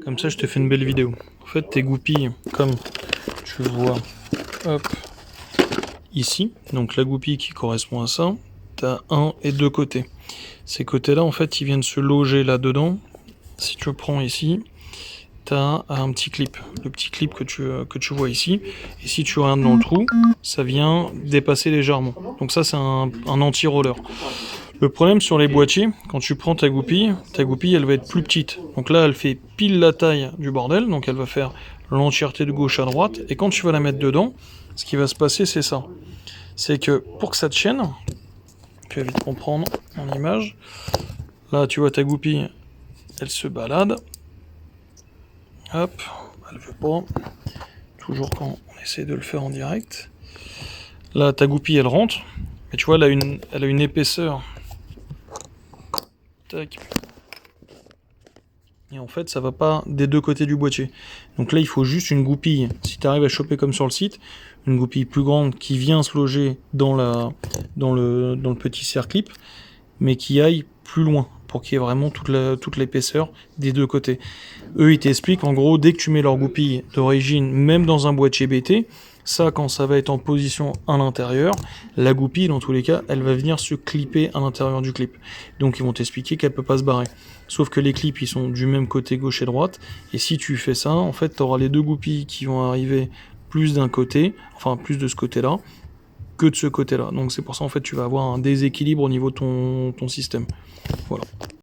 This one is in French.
Comme ça, je te fais une belle vidéo. En fait, tes goupilles, comme tu vois, hop, ici, donc la goupille qui correspond à ça, tu as un et deux côtés. Ces côtés-là, en fait, ils viennent se loger là-dedans. Si tu prends ici, tu as un petit clip. Le petit clip que tu vois ici. Et si tu regardes dans le trou, ça vient dépasser légèrement. Donc ça, c'est un anti-roller. Le problème sur les boîtiers, quand tu prends ta goupille, elle va être plus petite. Donc là, elle fait pile la taille du bordel, donc elle va faire l'entièreté de gauche à droite. Et quand tu vas la mettre dedans, ce qui va se passer, c'est ça. C'est que pour que ça te tienne, tu vas vite comprendre en image. Là, tu vois ta goupille, elle se balade. Hop, elle veut pas. Toujours quand on essaie de le faire en direct. Là, ta goupille, elle rentre. Mais tu vois, elle a une épaisseur. Tac. Et en fait, ça va pas des deux côtés du boîtier. Donc là, il faut juste une goupille. Si tu arrives à choper comme sur le site, une goupille plus grande qui vient se loger dans le petit circlip, mais qui aille plus loin pour qu'il y ait vraiment toute l'épaisseur des deux côtés. Eux, ils t'expliquent en gros, dès que tu mets leur goupille d'origine, même dans un boîtier BT, ça, quand ça va être en position à l'intérieur, la goupille, dans tous les cas, elle va venir se clipper à l'intérieur du clip. Donc, ils vont t'expliquer qu'elle peut pas se barrer. Sauf que les clips, ils sont du même côté gauche et droite. Et si tu fais ça, en fait, tu auras les deux goupilles qui vont arriver plus d'un côté, enfin plus de ce côté-là, que de ce côté-là. Donc, c'est pour ça, en fait, tu vas avoir un déséquilibre au niveau de ton système. Voilà.